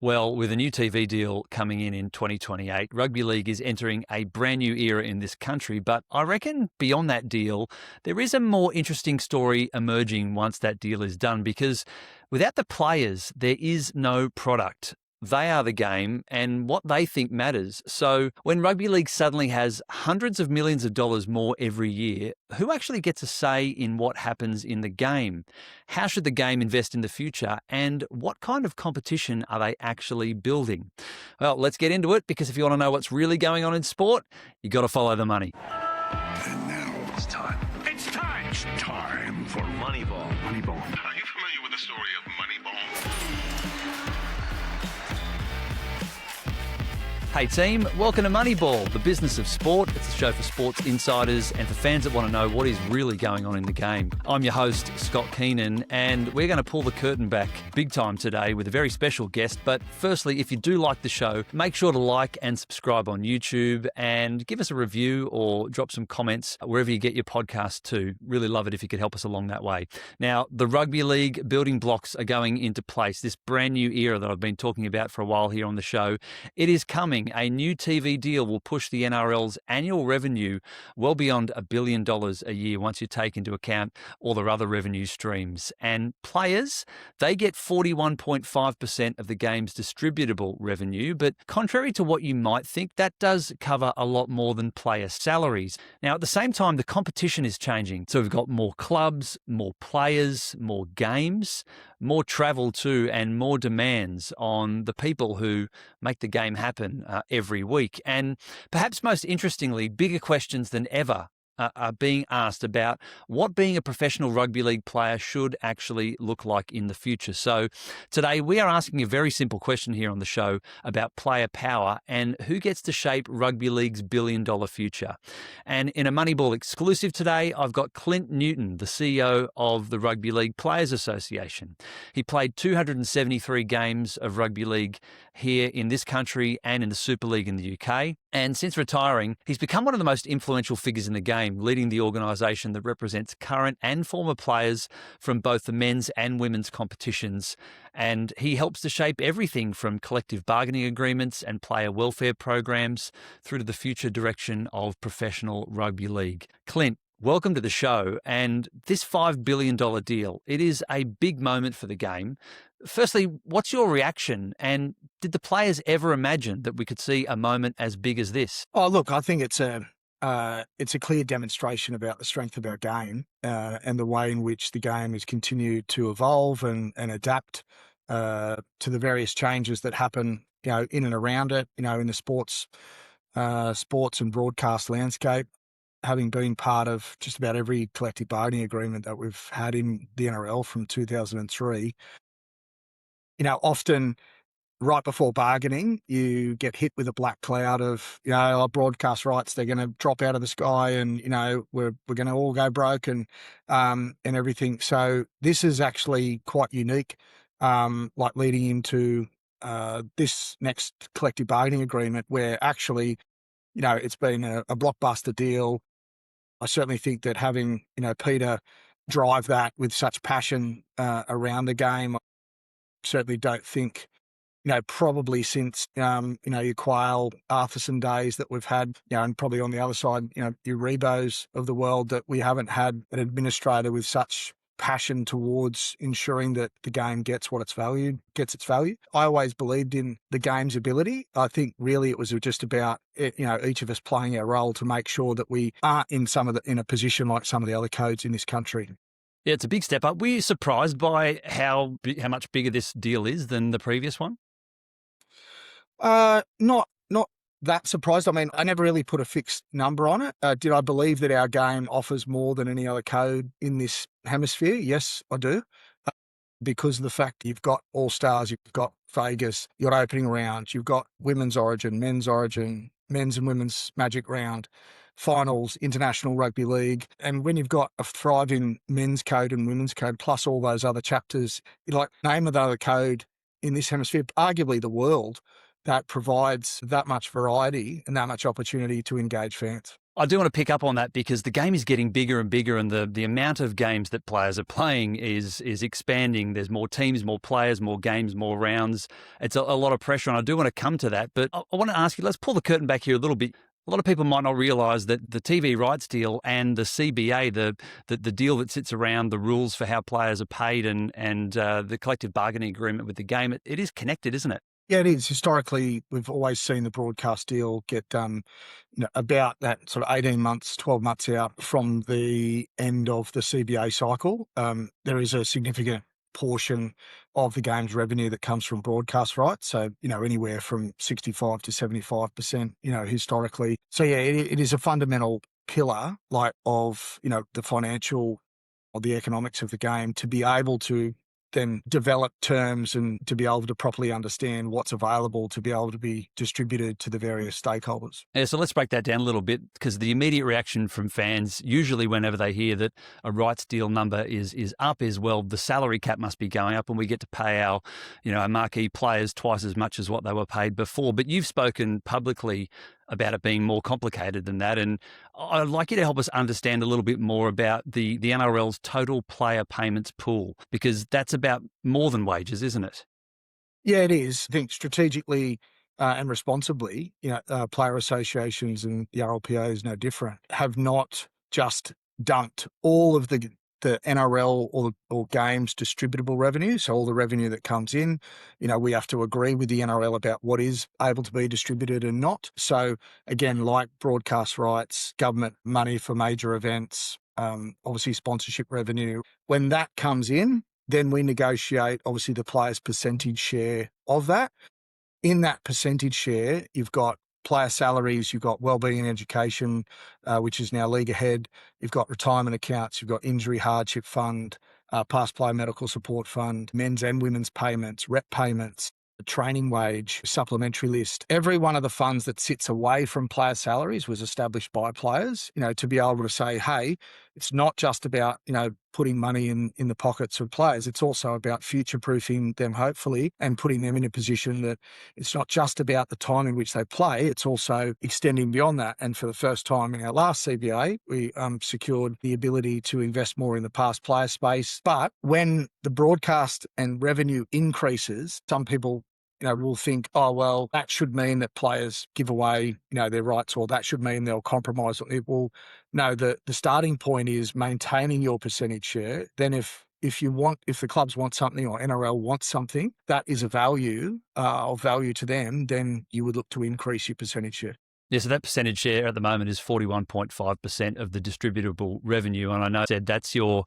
Well, with a new TV deal coming in 2028, rugby league is entering a brand new era in this country. But I reckon beyond that deal, there is a more interesting story emerging once that deal is done, because without the players, there is no product. They are the game and what they think matters. So when rugby league suddenly has hundreds of millions of dollars more every year, who actually gets a say in what happens in the game? How should the game invest in the future? And what kind of competition are they actually building? Well, let's get into it, because if you want to know what's really going on in sport, you got to follow the money. And now it's time. It's time! It's time for Moneyball. Moneyball. Are you familiar with the story of Moneyball? Hey team, welcome to Moneyball, the business of sport. It's a show for sports insiders and for fans that want to know what is really going on in the game. I'm your host, Scott Keenan, and we're going to pull the curtain back big time today with a very special guest. But firstly, if you do like the show, make sure to like and subscribe on YouTube and give us a review or drop some comments wherever you get your podcast too. Really love it if you could help us along that way. Now, the rugby league building blocks are going into place, this brand new era that I've been talking about for a while here on the show. It is coming. A new TV deal will push the NRL's annual revenue well beyond $1 billion a year once you take into account all their other revenue streams. And players, they get 41.5% of the game's distributable revenue. But contrary to what you might think, that does cover a lot more than player salaries. Now, at the same time, the competition is changing. So we've got more clubs, more players, more games, more travel too, and more demands on the people who make the game happen every week. And perhaps most interestingly, bigger questions than ever are being asked about what being a professional rugby league player should actually look like in the future. So today we are asking a very simple question here on the show about player power and who gets to shape rugby league's billion-dollar future. And in a Moneyball exclusive today, I've got Clint Newton, the CEO of the Rugby League Players Association. He played 273 games of rugby league here in this country and in the Super League in the UK. And since retiring, he's become one of the most influential figures in the game, leading the organisation that represents current and former players from both the men's and women's competitions. And he helps to shape everything from collective bargaining agreements and player welfare programs through to the future direction of professional rugby league. Clint, welcome to the show. And this $5 billion deal, it is a big moment for the game. Firstly, what's your reaction? And did the players ever imagine that we could see a moment as big as this? Oh, look, I think it's a clear demonstration about the strength of our game and the way in which the game has continued to evolve and adapt to the various changes that happen, in and around it, in the sports and broadcast landscape. Having been part of just about every collective bargaining agreement that we've had in the NRL from 2003, often right before bargaining, you get hit with a black cloud of, our broadcast rights, they're going to drop out of the sky and, we're going to all go broke and everything. So this is actually quite unique, like leading into this next collective bargaining agreement where actually, it's been a blockbuster deal. I certainly think that having, Peter drive that with such passion around the game, I certainly don't think, probably since, your Quayle, Arthurson days that we've had, and probably on the other side, your Rebos of the world, that we haven't had an administrator with such passion towards ensuring that the game gets its value. I always believed in the game's ability. I think really it was just about, each of us playing our role to make sure that we aren't in a position like some of the other codes in this country. Yeah, it's a big step up. Were you surprised by how much bigger this deal is than the previous one? Not that surprised. I mean, I never really put a fixed number on it. Did I believe that our game offers more than any other code in this hemisphere? Yes, I do. Because of the fact you've got All-Stars, you've got Vegas, you've got opening rounds, you've got women's origin, men's and women's magic round, finals, international rugby league. And when you've got a thriving men's code and women's code, plus all those other chapters, name another code in this hemisphere, arguably the world, that provides that much variety and that much opportunity to engage fans. I do want to pick up on that because the game is getting bigger and bigger, and the amount of games that players are playing is expanding. There's more teams, more players, more games, more rounds. It's a lot of pressure, and I do want to come to that. But I want to ask you, let's pull the curtain back here a little bit. A lot of people might not realise that the TV rights deal and the CBA, the deal that sits around the rules for how players are paid and the collective bargaining agreement with the game, it is connected, isn't it? Yeah, it is. Historically, we've always seen the broadcast deal get done about that sort of 18 months, 12 months out from the end of the CBA cycle. There is a significant portion of the game's revenue that comes from broadcast rights. So, anywhere from 65 to 75%, historically. So, yeah, it is a fundamental pillar of, the financial or the economics of the game to be able to then develop terms and to be able to properly understand what's available to be able to be distributed to the various stakeholders. Yeah, so let's break that down a little bit, because the immediate reaction from fans, usually whenever they hear that a rights deal number is up, is, well, the salary cap must be going up and we get to pay our marquee players twice as much as what they were paid before. But you've spoken publicly about it being more complicated than that. And I'd like you to help us understand a little bit more about the NRL's total player payments pool, because that's about more than wages, isn't it? Yeah, it is. I think strategically and responsibly, player associations, and the RLPA is no different, have not just dumped all of the NRL or games distributable revenue. So all the revenue that comes in, we have to agree with the NRL about what is able to be distributed and not. So again, like broadcast rights, government money for major events, obviously sponsorship revenue, when that comes in, then we negotiate obviously the player's percentage share of that. In that percentage share, you've got player salaries, you've got wellbeing and education, which is now league ahead. You've got retirement accounts, you've got injury hardship fund, past player medical support fund, men's and women's payments, rep payments, training wage, supplementary list. Every one of the funds that sits away from player salaries was established by players, to be able to say, hey, it's not just about, putting money in the pockets of players. It's also about future-proofing them, hopefully, and putting them in a position that it's not just about the time in which they play, it's also extending beyond that. And for the first time in our last CBA, we secured the ability to invest more in the past player space. But when the broadcast and revenue increases, some people will think, oh, well, that should mean that players give away, their rights, or that should mean they'll compromise. Well, no, the starting point is maintaining your percentage share. Then if the clubs want something, or NRL wants something that is of value to them, then you would look to increase your percentage share. Yeah, so that percentage share at the moment is 41.5% of the distributable revenue. And I know that's your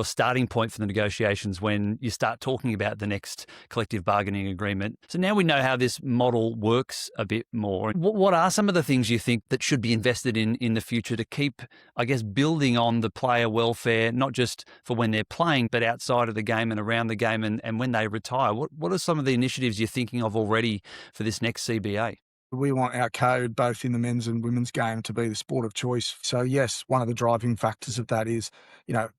starting point for the negotiations when you start talking about the next collective bargaining agreement. So now we know how this model works a bit more. What are some of the things you think that should be invested in the future to keep, I guess, building on the player welfare, not just for when they're playing, but outside of the game and around the game and when they retire? What are some of the initiatives you're thinking of already for this next CBA? We want our code, both in the men's and women's game, to be the sport of choice. So yes, one of the driving factors of that is,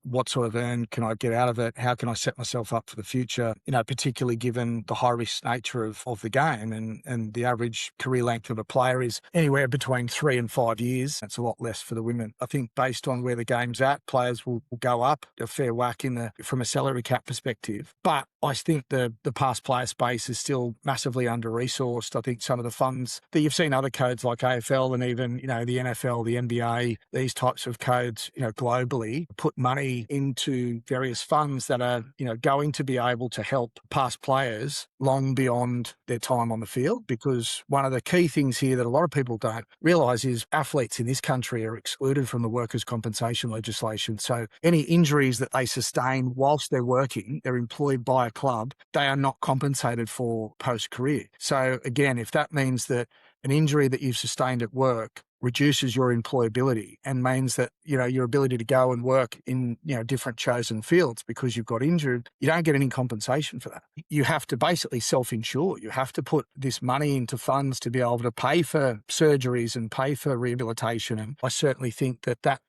what sort of earn can I get out of it? How can I set myself up for the future? Particularly given the high risk nature of the game, and the average career length of a player is anywhere between 3 and 5 years. That's a lot less for the women. I think based on where the game's at, players will go up a fair whack from a salary cap perspective. But I think the past player space is still massively under-resourced. I think some of the funds that you've seen other codes like AFL and even, the NFL, the NBA, these types of codes, globally put money into various funds that are, going to be able to help past players long beyond their time on the field. Because one of the key things here that a lot of people don't realise is athletes in this country are excluded from the workers' compensation legislation. So any injuries that they sustain whilst they're working, they're employed by a club, they are not compensated for post-career. So again, if that means that an injury that you've sustained at work reduces your employability and means that, your ability to go and work in, different chosen fields because you've got injured, you don't get any compensation for that. You have to basically self-insure. You have to put this money into funds to be able to pay for surgeries and pay for rehabilitation. And I certainly think that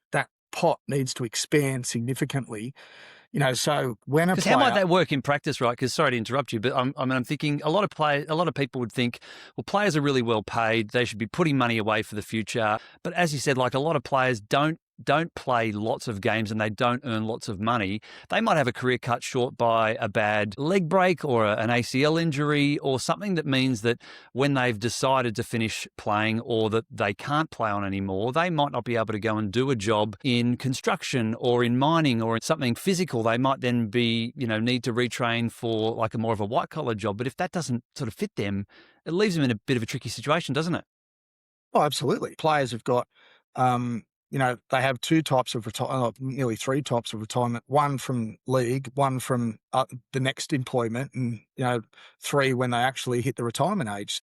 pot needs to expand significantly So when a Because player, how might that work in practice, right? Because sorry to interrupt you, but I'm thinking a lot of people would think, well, players are really well paid; they should be putting money away for the future. But as you said, like a lot of players don't play lots of games and they don't earn lots of money. They might have a career cut short by a bad leg break or an ACL injury or something that means that when they've decided to finish playing or that they can't play on anymore, they might not be able to go and do a job in construction or in mining or in something physical. They might then be, need to retrain for like a more of a white collar job. But if that doesn't sort of fit them, it leaves them in a bit of a tricky situation, doesn't it? oh, absolutely, players have got, they have two types of nearly three types of retirement, one from league, one from the next employment, and, three when they actually hit the retirement age.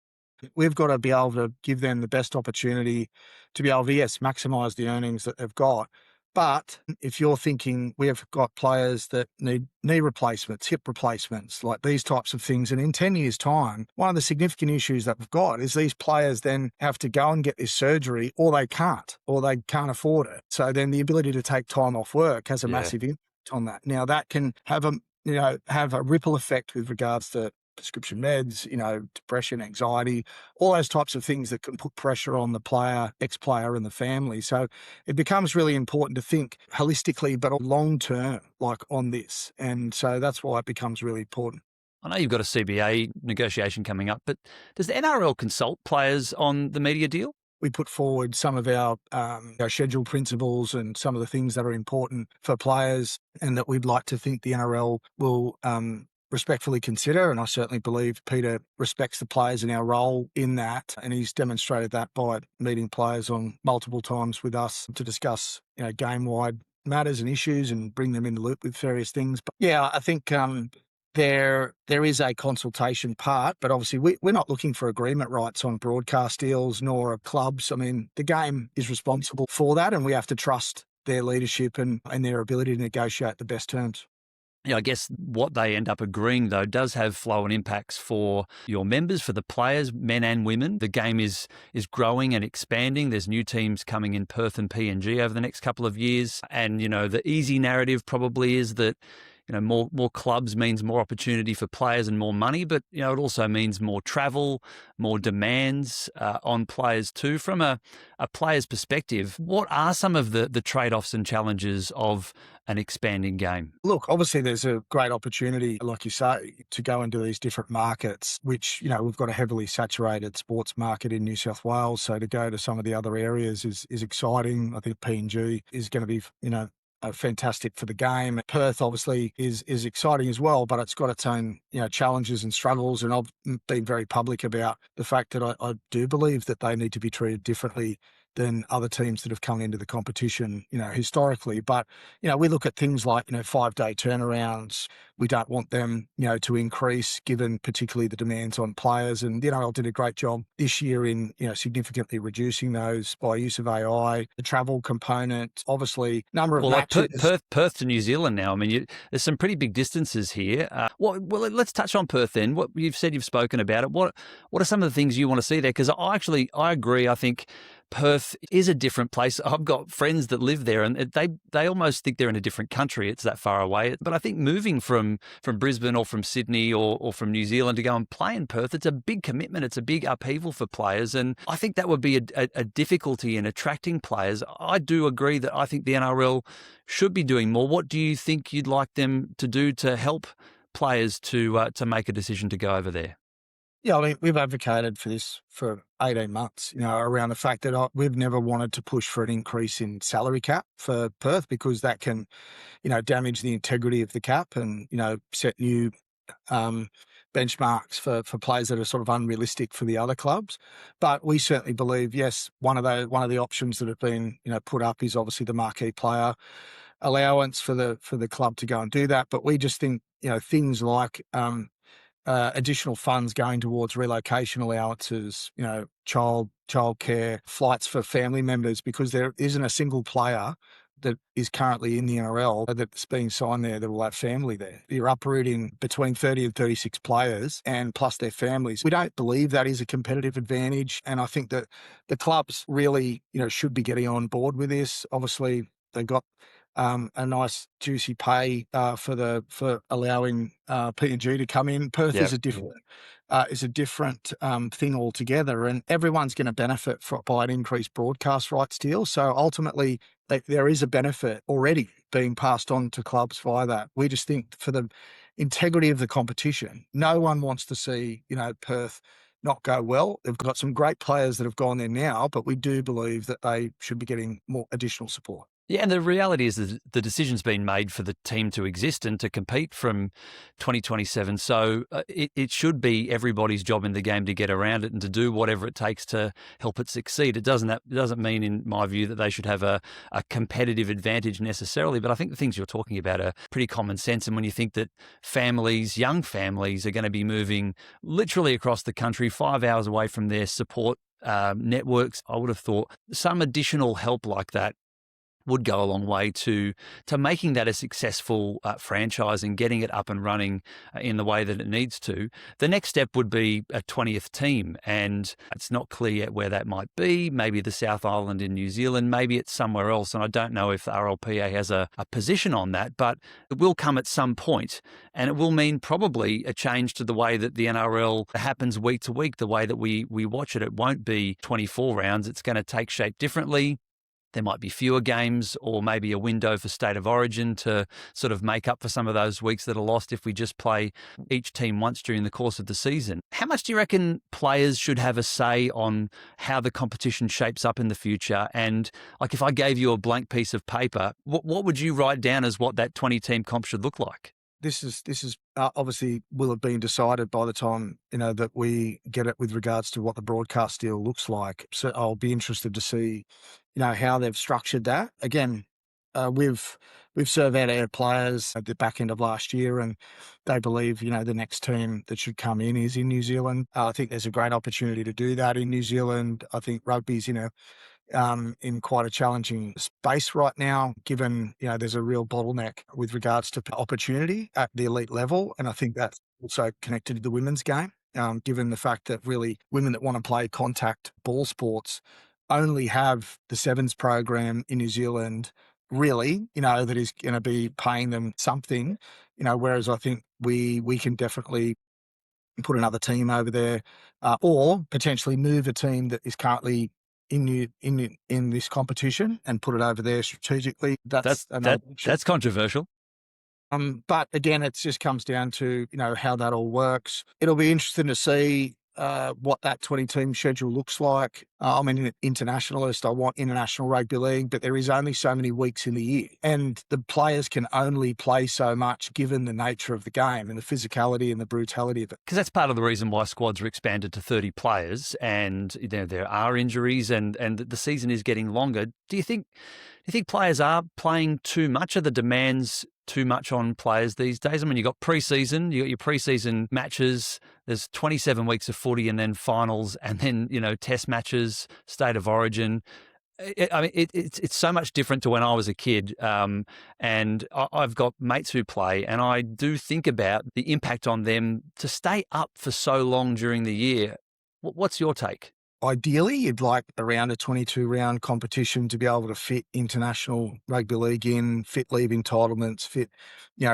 We've got to be able to give them the best opportunity to be able to, yes, maximise the earnings that they've got. But if you're thinking we've got players that need knee replacements, hip replacements, like these types of things, and in 10 years' time, one of the significant issues that we've got is these players then have to go and get this surgery or they can't afford it. So then the ability to take time off work has a massive impact on that. Now that can have a ripple effect with regards to prescription meds, depression, anxiety, all those types of things that can put pressure on the player, ex-player and the family. So it becomes really important to think holistically, but long-term, like on this. And so that's why it becomes really important. I know you've got a CBA negotiation coming up, but does the NRL consult players on the media deal? We put forward some of our schedule principles and some of the things that are important for players and that we'd like to think the NRL will respectfully consider, and I certainly believe Peter respects the players and our role in that, and he's demonstrated that by meeting players on multiple times with us to discuss game-wide matters and issues and bring them in the loop with various things. But yeah, I think there is a consultation part, but obviously we're not looking for agreement rights on broadcast deals nor clubs. I mean, the game is responsible for that, and we have to trust their leadership and their ability to negotiate the best terms. I guess what they end up agreeing, though, does have flow and impacts for your members, for the players, men and women. The game is growing and expanding. There's new teams coming in Perth and PNG over the next couple of years. And, the easy narrative probably is that, more clubs means more opportunity for players and more money, but, it also means more travel, more demands on players too. From a player's perspective, what are some of the trade-offs and challenges of an expanding game? Look, obviously there's a great opportunity, like you say, to go into these different markets, which, we've got a heavily saturated sports market in New South Wales. So to go to some of the other areas is exciting. I think PNG is going to be, fantastic for the game. Perth obviously is exciting as well, but it's got its own challenges and struggles. And I've been very public about the fact that I do believe that they need to be treated differently than other teams that have come into the competition, historically. But, we look at things like, 5-day turnarounds. We don't want them, to increase given particularly the demands on players. And the NRL did a great job this year in, significantly reducing those by use of AI, the travel component, obviously number of matches. Like Perth to New Zealand now. I mean, there's some pretty big distances here. Well, let's touch on Perth then. What you've said, you've spoken about it. What are some of the things you want to see there? Because I agree. I think Perth is a different place. I've got friends that live there and they almost think they're in a different country. It's that far away. But I think moving from Brisbane or from Sydney or from New Zealand to go and play in Perth, it's a big commitment. It's a big upheaval for players. And I think that would be a difficulty in attracting players. I do agree that I think the NRL should be doing more. What do you think you'd like them to do to help players to make a decision to go over there? Yeah, I mean, we've advocated for this for 18 months, around the fact that we've never wanted to push for an increase in salary cap for Perth because that can, damage the integrity of the cap and, set new benchmarks for players that are sort of unrealistic for the other clubs. But we certainly believe, yes, one of the options that have been, put up is obviously the marquee player allowance for the club to go and do that. But we just think, things like additional funds going towards relocation allowances, childcare, flights for family members, because there isn't a single player that is currently in the NRL that's being signed there that will have family there. You're uprooting between 30 and 36 players and plus their families. We don't believe that is a competitive advantage. And I think that the clubs really, should be getting on board with this. Obviously, they've got a nice juicy pay for allowing P&G to come in. Perth Yep. is a different thing altogether, and everyone's going to benefit by an increased broadcast rights deal. So ultimately, there is a benefit already being passed on to clubs via that. We just think for the integrity of the competition, no one wants to see Perth not go well. They've got some great players that have gone there now, but we do believe that they should be getting more additional support. Yeah, and the reality is that the decision's been made for the team to exist and to compete from 2027. So it should be everybody's job in the game to get around it and to do whatever it takes to help it succeed. It doesn't mean, in my view, that they should have a competitive advantage necessarily. But I think the things you're talking about are pretty common sense. And when you think that young families, are going to be moving literally across the country, 5 hours away from their support networks, I would have thought some additional help like that would go a long way to making that a successful franchise and getting it up and running in the way that it needs to. The next step would be a 20th team, and it's not clear yet where that might be. Maybe the South Island in New Zealand, maybe it's somewhere else, and I don't know if the RLPA has a position on that, but it will come at some point, and it will mean probably a change to the way that the NRL happens week to week, the way that we watch it. It won't be 24 rounds. It's going to take shape differently. There might be fewer games, or maybe a window for State of Origin to sort of make up for some of those weeks that are lost if we just play each team once during the course of the season. How much do you reckon players should have a say on how the competition shapes up in the future? And like, if I gave you a blank piece of paper, what would you write down as what that 20-team comp should look like? This is obviously will have been decided by the time that we get it with regards to what the broadcast deal looks like. So I'll be interested to see how they've structured that. Again, we've surveyed our players at the back end of last year, and they believe the next team that should come in is in New Zealand. I think there's a great opportunity to do that in New Zealand. I think rugby's in quite a challenging space right now, given there's a real bottleneck with regards to opportunity at the elite level, and I think that's also connected to the women's game, given the fact that really women that want to play contact ball sports only have the sevens program in New Zealand, really, that is going to be paying them something, whereas I think we can definitely put another team over there, or potentially move a team that is currently in this competition and put it over there strategically. That's controversial. But again, it just comes down to how that all works. It'll be interesting to see what that 20-team schedule looks like. I'm an internationalist. I want international rugby league, but there is only so many weeks in the year, and the players can only play so much given the nature of the game and the physicality and the brutality of it. Because that's part of the reason why squads are expanded to 30 players, and there are injuries, and the season is getting longer. Do you think players are playing too much? Are the demands too much on players these days? I mean, you got preseason, you got your preseason matches. There's 27 weeks of footy, and then finals, and then test matches, State of Origin. It's so much different to when I was a kid, and I've got mates who play, and I do think about the impact on them to stay up for so long during the year. What's your take? Ideally, you'd like around a 22-round competition to be able to fit international rugby league in, fit leave entitlements, fit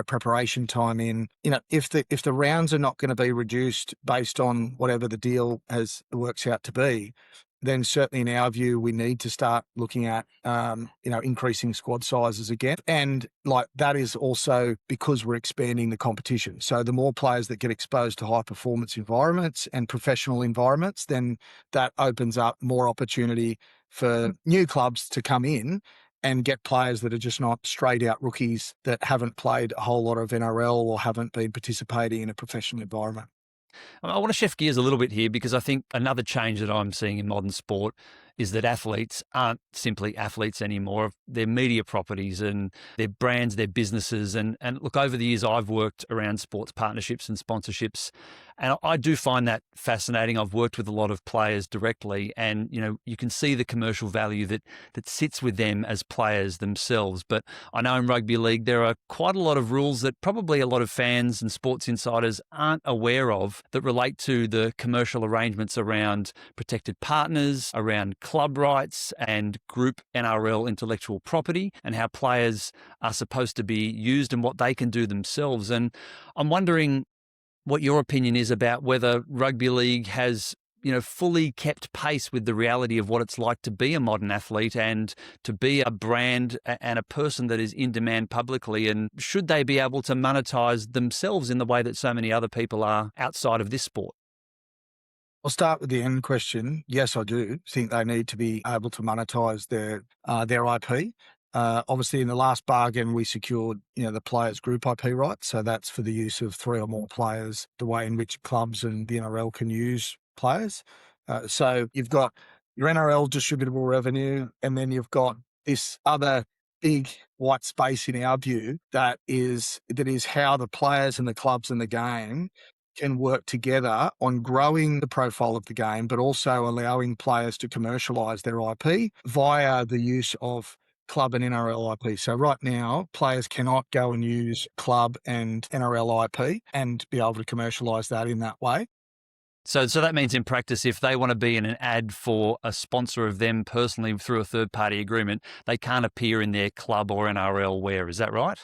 preparation time in. If the rounds are not going to be reduced based on whatever the deal works out to be, then certainly in our view, we need to start looking at, increasing squad sizes again. And that is also because we're expanding the competition. So the more players that get exposed to high performance environments and professional environments, then that opens up more opportunity for new clubs to come in and get players that are just not straight out rookies that haven't played a whole lot of NRL or haven't been participating in a professional environment. I want to shift gears a little bit here, because I think another change that I'm seeing in modern sport is that athletes aren't simply athletes anymore. They're media properties, and they're brands, they're businesses. And look, over the years, I've worked around sports partnerships and sponsorships, and I do find that fascinating. I've worked with a lot of players directly, and you can see the commercial value that sits with them as players themselves. But I know in rugby league, there are quite a lot of rules that probably a lot of fans and sports insiders aren't aware of, that relate to the commercial arrangements around protected partners, around club rights and group NRL intellectual property and how players are supposed to be used and what they can do themselves. And I'm wondering what your opinion is about whether rugby league has fully kept pace with the reality of what it's like to be a modern athlete and to be a brand and a person that is in demand publicly. And should they be able to monetize themselves in the way that so many other people are outside of this sport? I'll start with the end question. Yes, I do think they need to be able to monetize their IP. Obviously, in the last bargain, we secured the players' group IP rights, so that's for the use of 3 or more players. The way in which clubs and the NRL can use players. So you've got your NRL distributable revenue, and then you've got this other big white space in our view that is how the players and the clubs and the game can work together on growing the profile of the game, but also allowing players to commercialise their IP via the use of club and NRL IP. So right now, players cannot go and use club and NRL IP and be able to commercialise that in that way. So that means in practice, if they want to be in an ad for a sponsor of them personally through a third-party agreement, they can't appear in their club or NRL wear. Is that right?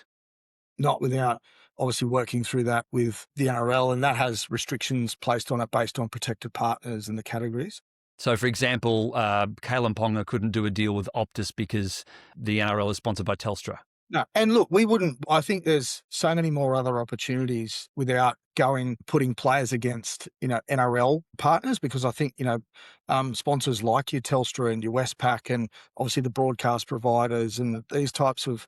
Not without obviously working through that with the NRL, and that has restrictions placed on it based on protected partners and the categories. So, for example, Kalen Ponga couldn't do a deal with Optus because the NRL is sponsored by Telstra. No, and look, we wouldn't. I think there's so many more other opportunities without putting players against NRL partners, because I think sponsors like your Telstra and your Westpac and obviously the broadcast providers and these types of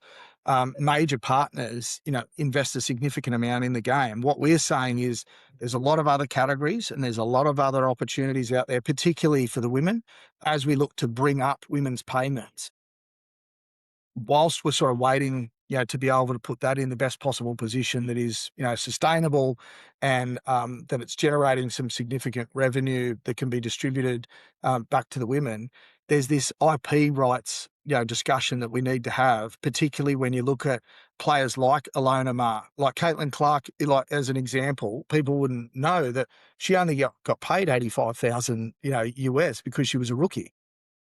major partners invest a significant amount in the game. What we're saying is there's a lot of other categories and there's a lot of other opportunities out there, particularly for the women, as we look to bring up women's payments. Whilst we're sort of waiting, to be able to put that in the best possible position that is, sustainable and that it's generating some significant revenue that can be distributed back to the women, there's this IP rights, discussion that we need to have, particularly when you look at players like Alona Mar, like Caitlin Clark, like as an example. People wouldn't know that she only got paid $85,000, US because she was a rookie.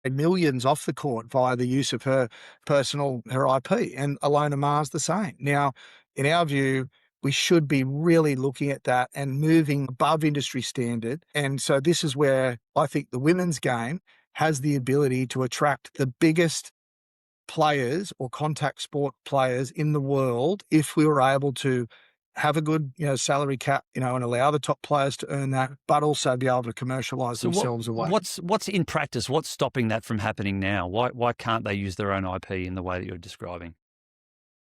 Millions off the court via the use of her IP, and Alona Mar's the same. Now, in our view, we should be really looking at that and moving above industry standard. And so this is where I think the women's game has the ability to attract the biggest players or contact sport players in the world if we were able to have a good, salary cap, and allow the top players to earn that, but also be able to commercialise themselves away. What's in practice? What's stopping that from happening now? Why can't they use their own IP in the way that you're describing?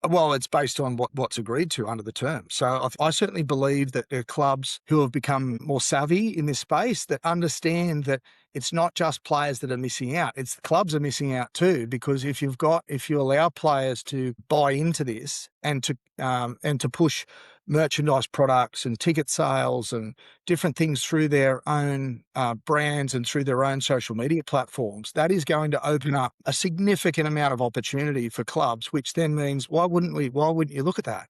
Well, it's based on what's agreed to under the terms. So I certainly believe that there are clubs who have become more savvy in this space that understand that it's not just players that are missing out. It's the clubs are missing out too, because if you allow players to buy into this and to push merchandise products and ticket sales and different things through their own brands and through their own social media platforms, that is going to open up a significant amount of opportunity for clubs, which then means why wouldn't you look at that?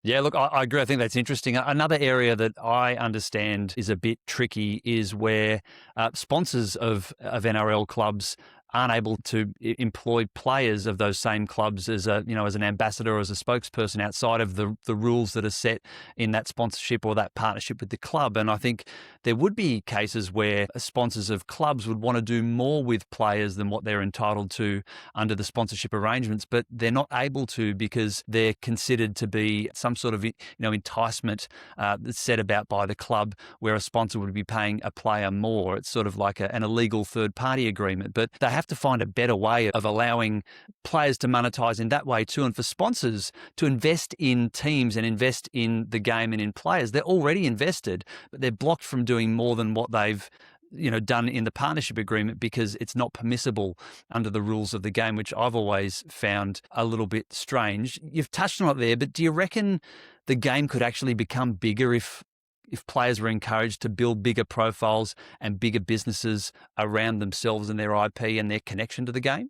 Yeah, look, I agree. I think that's interesting. Another area that I understand is a bit tricky is where sponsors of NRL clubs aren't able to employ players of those same clubs as an ambassador or as a spokesperson outside of the rules that are set in that sponsorship or that partnership with the club. And I think there would be cases where sponsors of clubs would want to do more with players than what they're entitled to under the sponsorship arrangements, but they're not able to because they're considered to be some sort of enticement that's set about by the club where a sponsor would be paying a player more. It's sort of like an illegal third-party agreement, but they have to find a better way of allowing players to monetize in that way too, and for sponsors to invest in teams and invest in the game and in players. They're already invested, but they're blocked from doing more than what they've done in the partnership agreement because it's not permissible under the rules of the game, which I've always found a little bit strange. You've touched on it there, but do you reckon the game could actually become bigger if players were encouraged to build bigger profiles and bigger businesses around themselves and their IP and their connection to the game?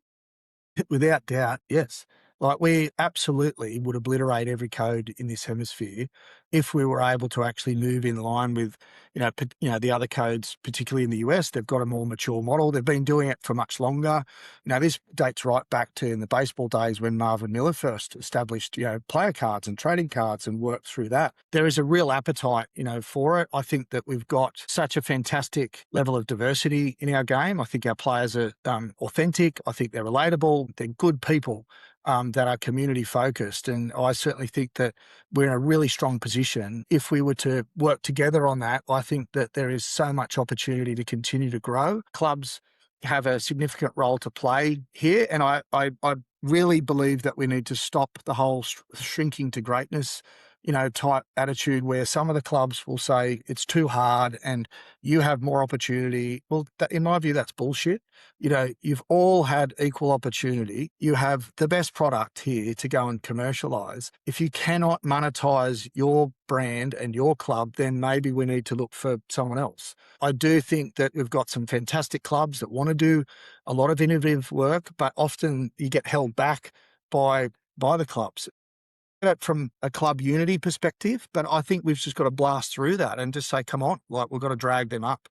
Without doubt, yes. Like, we absolutely would obliterate every code in this hemisphere if we were able to actually move in line with, the other codes, particularly in the US. They've got a more mature model. They've been doing it for much longer. This dates right back to in the baseball days when Marvin Miller first established, player cards and trading cards and worked through that. There is a real appetite, for it. I think that we've got such a fantastic level of diversity in our game. I think our players are authentic. I think they're relatable. They're good people. That are community focused. And I certainly think that we're in a really strong position. If we were to work together on that, I think that there is so much opportunity to continue to grow. Clubs have a significant role to play here. And I really believe that we need to stop the whole shrinking to greatness, type attitude where some of the clubs will say it's too hard and you have more opportunity. Well, in my view, that's bullshit. You've all had equal opportunity. You have the best product here to go and commercialize. If you cannot monetize your brand and your club, then maybe we need to look for someone else. I do think that we've got some fantastic clubs that want to do a lot of innovative work, but often you get held back by the clubs. It from a club unity perspective, but I think we've just got to blast through that and just say, come on, like, we've got to drag them up.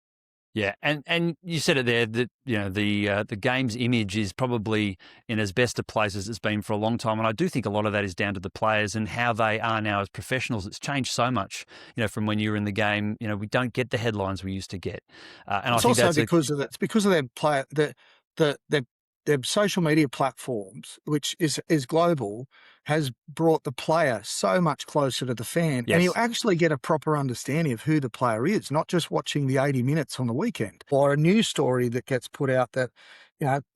Yeah, and you said it there that the game's image is probably in as best a place as it's been for a long time, and I do think a lot of that is down to the players and how they are now as professionals. It's changed so much, from when you were in the game. We don't get the headlines we used to get, and It's I think also that's it's because of their player their social media platforms, which is global, has brought the player so much closer to the fan. Yes. And you actually get a proper understanding of who the player is, not just watching the 80 minutes on the weekend or a news story that gets put out that,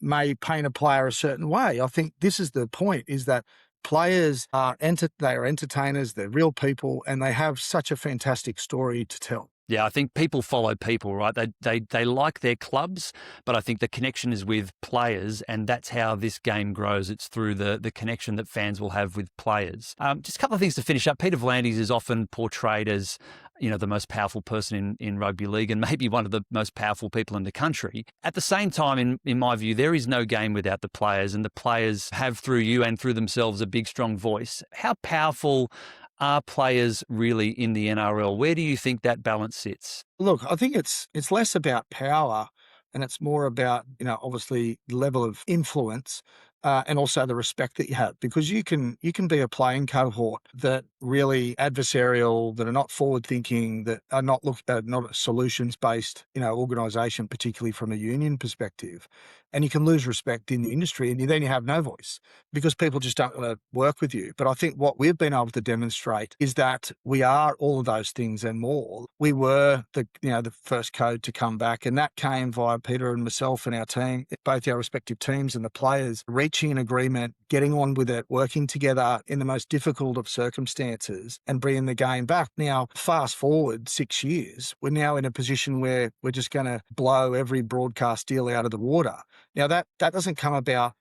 may paint a player a certain way. I think this is the point, is that players are entertainers, they're real people, and they have such a fantastic story to tell. Yeah, I think people follow people, right? They like their clubs, but I think the connection is with players, and that's how this game grows. It's through the connection that fans will have with players. Just a couple of things to finish up. Peter Vlandys is often portrayed as, the most powerful person in rugby league and maybe one of the most powerful people in the country. At the same time, in my view, there is no game without the players, and the players have, through you and through themselves, a big, strong voice. How powerful are players really in the NRL? Where do you think that balance sits? Look, I think it's less about power and it's more about, obviously the level of influence and also the respect that you have, because you can be a playing cohort that really adversarial, that are not forward thinking, that are not not a solutions based, organisation, particularly from a union perspective, and you can lose respect in the industry, and then you have no voice because people just don't want to work with you. But I think what we've been able to demonstrate is that we are all of those things and more. We were the first code to come back, and that came via Peter and myself and our team, both our respective teams and the players, reaching an agreement, getting on with it, working together in the most difficult of circumstances and bringing the game back. Now, fast forward 6 years, we're now in a position where we're just going to blow every broadcast deal out of the water. Now, that doesn't come about,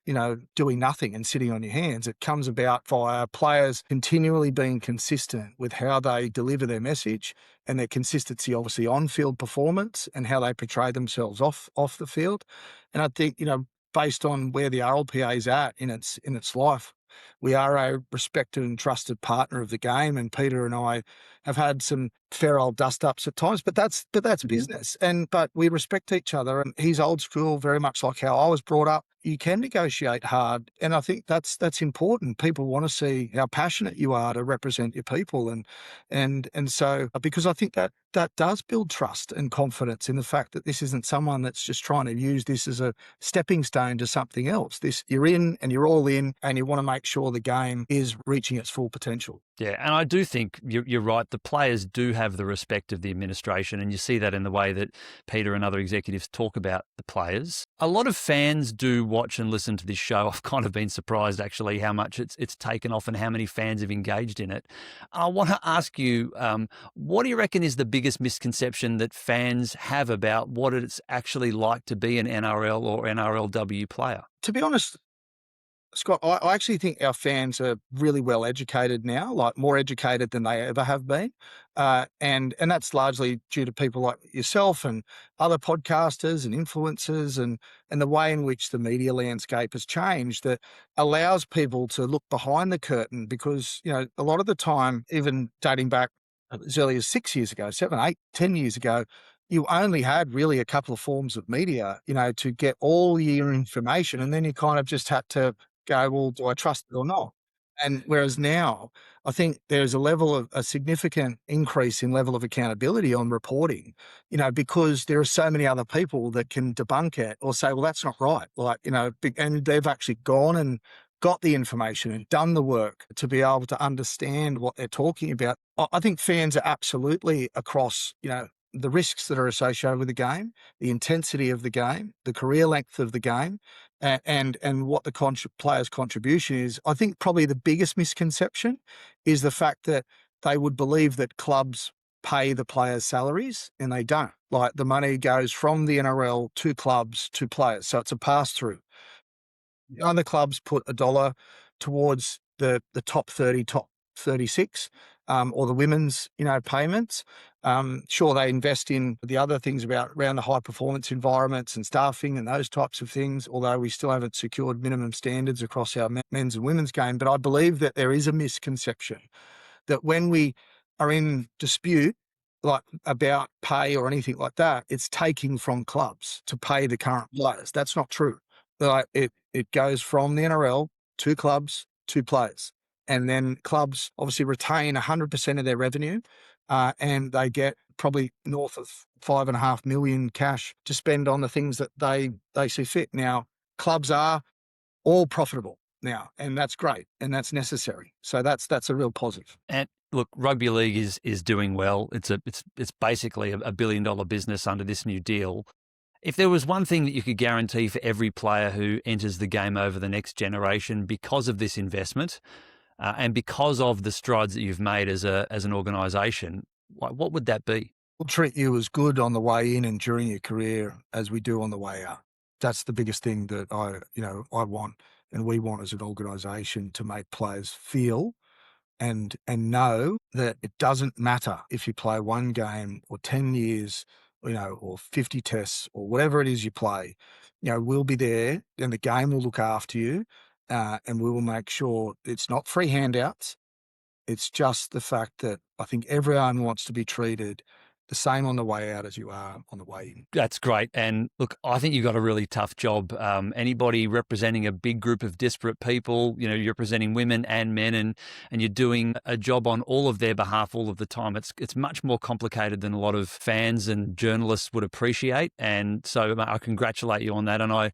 doing nothing and sitting on your hands. It comes about via players continually being consistent with how they deliver their message and their consistency, obviously, on-field performance and how they portray themselves off the field. And I think, based on where the RLPA is at in its life, we are a respected and trusted partner of the game. And Peter and I have had some fair old dust-ups at times, but that's business. But we respect each other, and he's old school, very much like how I was brought up. You can negotiate hard, and I think that's important. People want to see how passionate you are to represent your people, and so, because I think that does build trust and confidence in the fact that this isn't someone that's just trying to use this as a stepping stone to something else. You're in, and you're all in, and you want to make sure the game is reaching its full potential. Yeah, and I do think you're right. The players do have the respect of the administration, and you see that in the way that Peter and other executives talk about the players. A lot of fans do watch and listen to this show. I've kind of been surprised, actually, how much it's taken off and how many fans have engaged in it. I want to ask you, what do you reckon is the biggest misconception that fans have about what it's actually like to be an NRL or NRLW player? To be honest, Scott, I actually think our fans are really well educated now, like more educated than they ever have been. And that's largely due to people like yourself and other podcasters and influencers and the way in which the media landscape has changed that allows people to look behind the curtain because, a lot of the time, even dating back as early as 6 years ago, 7, 8, 10 years ago, you only had really a couple of forms of media, to get all your information. And then you kind of just had to go, well, do I trust it or not? And whereas now, I think there's a significant increase in level of accountability on reporting, because there are so many other people that can debunk it or say, well, that's not right. And they've actually gone and got the information and done the work to be able to understand what they're talking about. I think fans are absolutely across, the risks that are associated with the game, the intensity of the game, the career length of the game, and what the player's contribution is. I think probably the biggest misconception is the fact that they would believe that clubs pay the players' salaries, and they don't. Like the money goes from the NRL to clubs to players, so it's a pass-through. Other clubs put $1 towards the top 30, top 36, or the women's, payments. Sure, they invest in the other things around the high performance environments and staffing and those types of things, although we still haven't secured minimum standards across our men's and women's game. But I believe that there is a misconception that when we are in dispute, like about pay or anything like that, it's taking from clubs to pay the current players. That's not true. Like it goes from the NRL to clubs to players. And then clubs obviously retain 100% of their revenue, and they get probably north of $5.5 million cash to spend on the things that they see fit. Now, clubs are all profitable now, and that's great, and that's necessary. So that's a real positive. And look, rugby league is doing well. It's basically a $1 billion business under this new deal. If there was one thing that you could guarantee for every player who enters the game over the next generation because of this investment, and because of the strides that you've made as an organisation, what would that be? We'll treat you as good on the way in and during your career as we do on the way out. That's the biggest thing that I want and we want as an organisation, to make players feel and know that it doesn't matter if you play one game or 10 years, or 50 tests or whatever it is you play. We'll be there and the game will look after you. And we will make sure it's not free handouts. It's just the fact that I think everyone wants to be treated the same on the way out as you are on the way in. That's great. And look, I think you've got a really tough job. Anybody representing a big group of disparate people, you're representing women and men, and you're doing a job on all of their behalf all of the time. It's much more complicated than a lot of fans and journalists would appreciate. And so I congratulate you on that. And I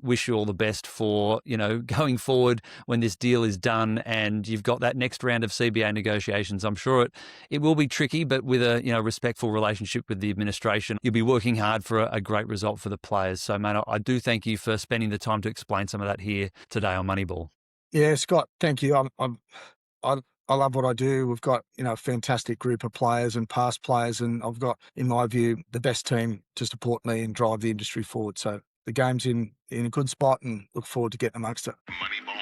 wish you all the best for, going forward when this deal is done and you've got that next round of CBA negotiations. I'm sure it will be tricky, but with a, respectful relationship with the administration, you'll be working hard for a great result for the players. So, mate, I do thank you for spending the time to explain some of that here today on Moneyball. Yeah, Scott, thank you. I love what I do. We've got, a fantastic group of players and past players, and I've got, in my view, the best team to support me and drive the industry forward. So the game's in a good spot and look forward to getting amongst it. Moneyball.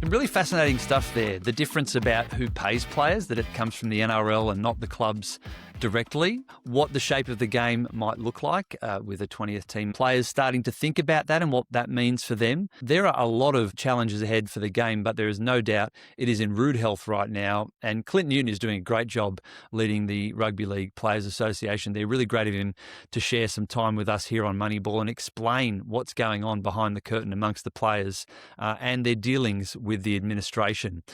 Really fascinating stuff there. The difference about who pays players, that it comes from the NRL and not the clubs directly, what the shape of the game might look like with a 20th team players starting to think about that and what that means for them. There are a lot of challenges ahead for the game, but there is no doubt it is in rude health right now. And Clint Newton is doing a great job leading the Rugby League Players Association. They're really great of him to share some time with us here on Moneyball and explain what's going on behind the curtain amongst the players and their dealings with the administration.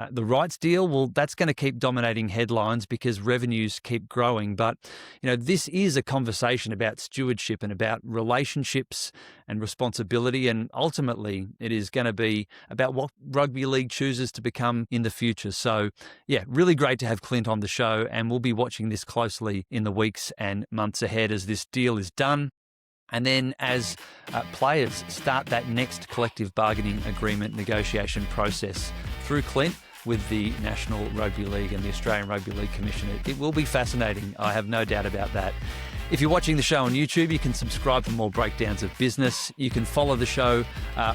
The rights deal, well, that's going to keep dominating headlines because revenues keep growing. But, this is a conversation about stewardship and about relationships and responsibility. And ultimately, it is going to be about what rugby league chooses to become in the future. So, yeah, really great to have Clint on the show. And we'll be watching this closely in the weeks and months ahead as this deal is done. And then as players start that next collective bargaining agreement negotiation process through Clint, with the National Rugby League and the Australian Rugby League Commission. It will be fascinating. I have no doubt about that. If you're watching the show on YouTube, you can subscribe for more breakdowns of business. You can follow the show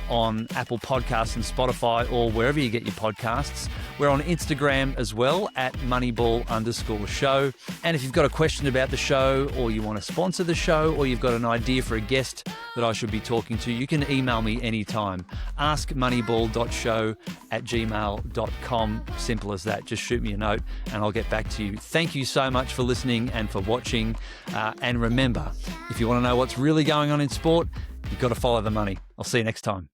on Apple Podcasts and Spotify or wherever you get your podcasts. We're on Instagram as well at Moneyball_show. And if you've got a question about the show, or you want to sponsor the show, or you've got an idea for a guest that I should be talking to, you can email me anytime. askmoneyball.show@gmail.com. Simple as that. Just shoot me a note and I'll get back to you. Thank you so much for listening and for watching. And remember, if you want to know what's really going on in sport, you've got to follow the money. I'll see you next time.